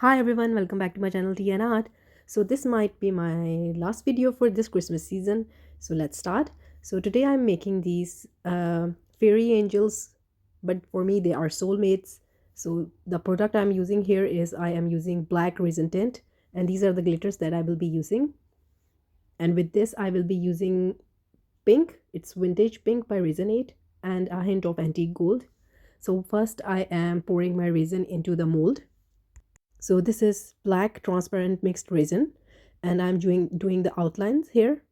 Hi everyone, welcome back to my channel Tea and Art. So this might be my last video for this Christmas season. So let's start. So today I'm making these fairy angels, but for me they are soulmates. So the product I'm using here is I am using black resin tint, and these are the glitters that I will be using. And with this I will be using pink. It's vintage pink by Resonate and a hint of antique gold. So first I am pouring my resin into the mold. So this is black transparent mixed resin, and I'm doing the outlines here.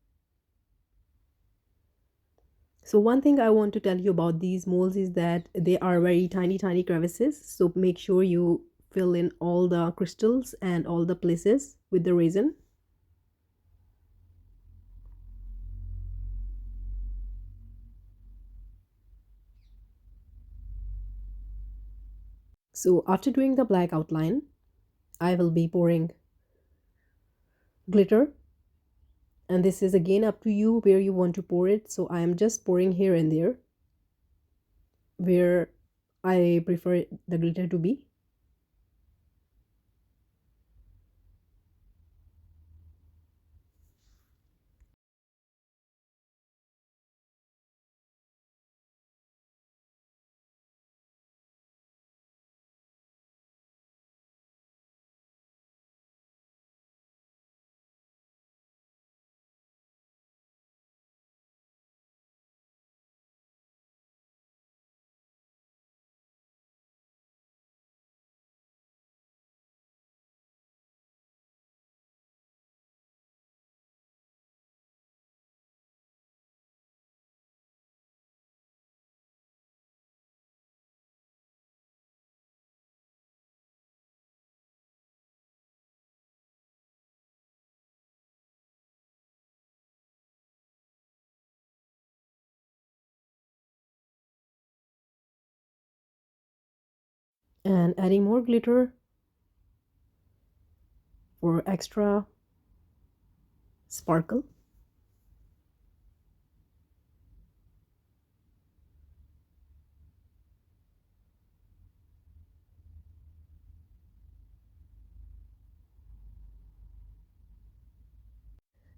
So one thing I want to tell you about these molds is that they are very tiny crevices, so make sure you fill in all the crystals and all the places with the resin. So after doing the black outline, I will be pouring glitter, and this is again up to you where you want to pour it. So I am just pouring here and there where I prefer the glitter to be. And adding more glitter for extra sparkle.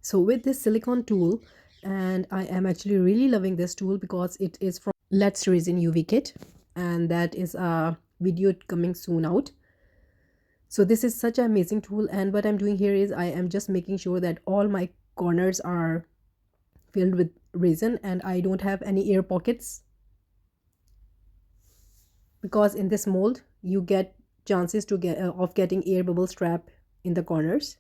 So with this silicone tool, and I am actually really loving this tool because it is from Let's Resin UV kit, and that is a video coming soon out. So this is such an amazing tool, and what I'm doing here is I am just making sure that all my corners are filled with resin and I don't have any air pockets, because in this mold you get chances to get of getting air bubbles trap in the corners.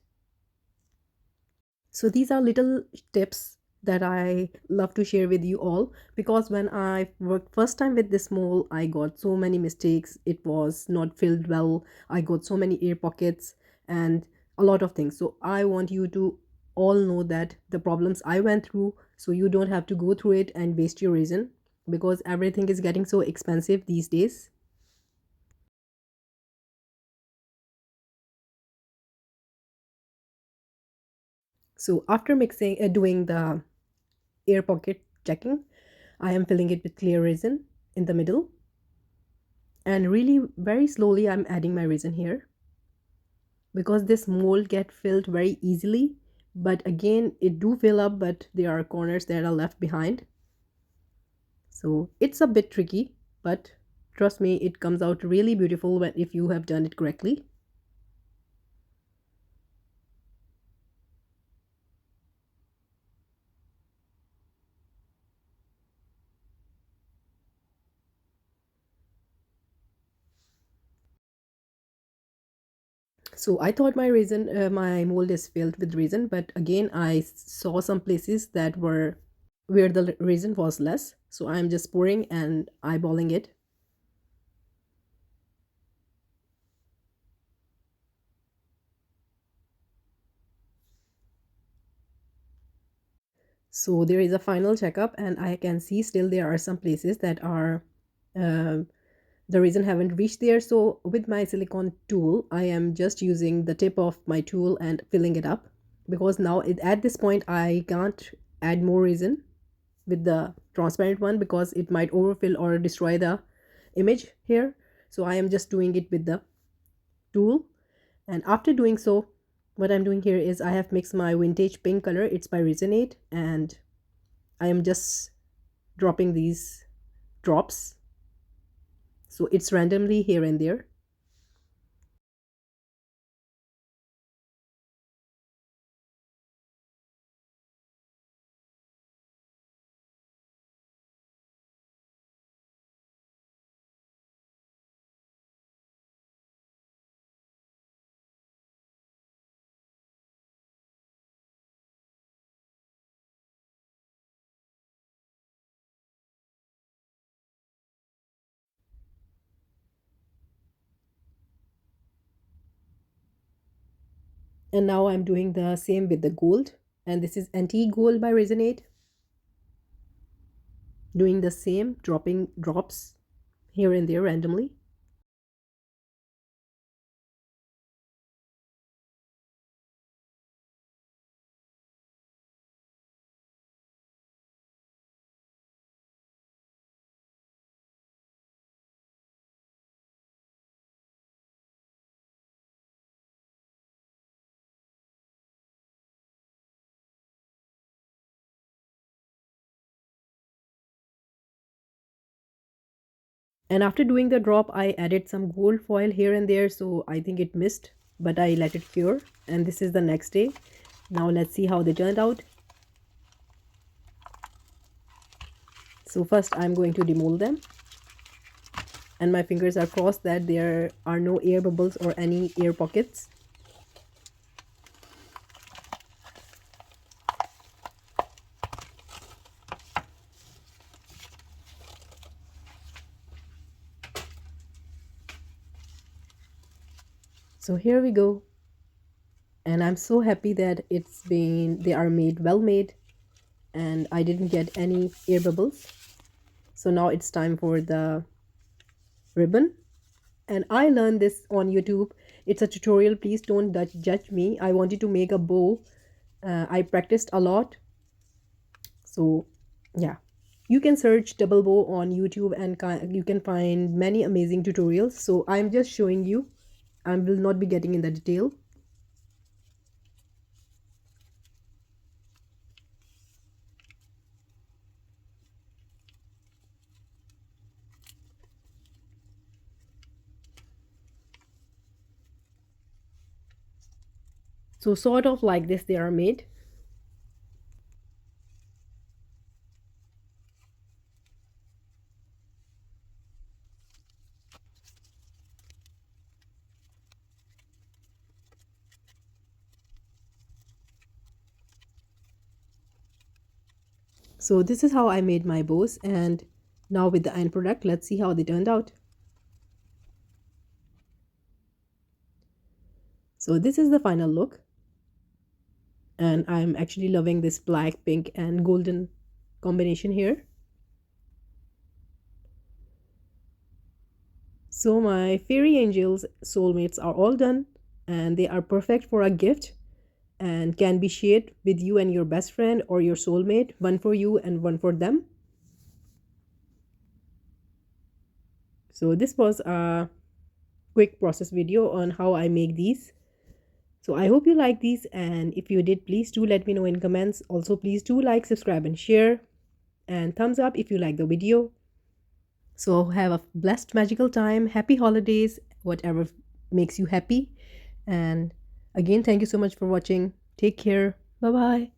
So these are little tips that I love to share with you all, because when I worked first time with this mold I got so many mistakes. It was not filled well, I got so many air pockets and a lot of things. So I want you to all know that the problems I went through, so you don't have to go through it and waste your reason, because everything is getting so expensive these days. So after doing the air pocket checking, I am filling it with clear resin in the middle, and really very slowly I'm adding my resin here, because this mold get filled very easily, but again it do fill up, but there are corners that are left behind. So it's a bit tricky, but trust me, it comes out really beautiful when if you have done it correctly. So I thought my mold is filled with resin, but again I saw some places that were where the resin was less, so I'm just pouring and eyeballing it. So there is a final checkup, and I can see still there are some places that are uh, the resin haven't reached there. So with my silicone tool I am just using the tip of my tool and filling it up, because now at this point I can't add more resin with the transparent one, because it might overfill or destroy the image here. So I am just doing it with the tool, And after doing so, what I'm doing here is I have mixed my vintage pink color. It's by Resin, and I am just dropping these drops. So it's randomly here and there. And now I'm doing the same with the gold. And this is antique gold by Resonate. Doing the same, dropping drops here and there randomly. And after doing the drop, I added some gold foil here and there, so I think it missed, but I let it cure. And this is the next day. Now let's see how they turned out. So first I'm going to demold them. And my fingers are crossed that there are no air bubbles or any air pockets. So here we go. And I'm so happy that they are made well made, and I didn't get any air bubbles. So now it's time for the ribbon. And I learned this on YouTube. It's a tutorial. Please don't judge me. I wanted to make a bow. I practiced a lot. So yeah, you can search double bow on YouTube and you can find many amazing tutorials. So I'm just showing you. I will not be getting in the detail. So sort of like this they are made. So this is how I made my bows, and now with the end product, let's see how they turned out. So this is the final look, and I'm actually loving this black, pink and golden combination here. So my fairy angels soulmates are all done, and they are perfect for a gift and can be shared with you and your best friend or your soulmate, one for you and one for them. So this was a quick process video on how I make these. So I hope you like these, and if you did, please do let me know in comments. Also, please do like, subscribe and share, and thumbs up if you like the video. So have a blessed magical time, happy holidays, whatever makes you happy. And again, thank you so much for watching. Take care. Bye bye.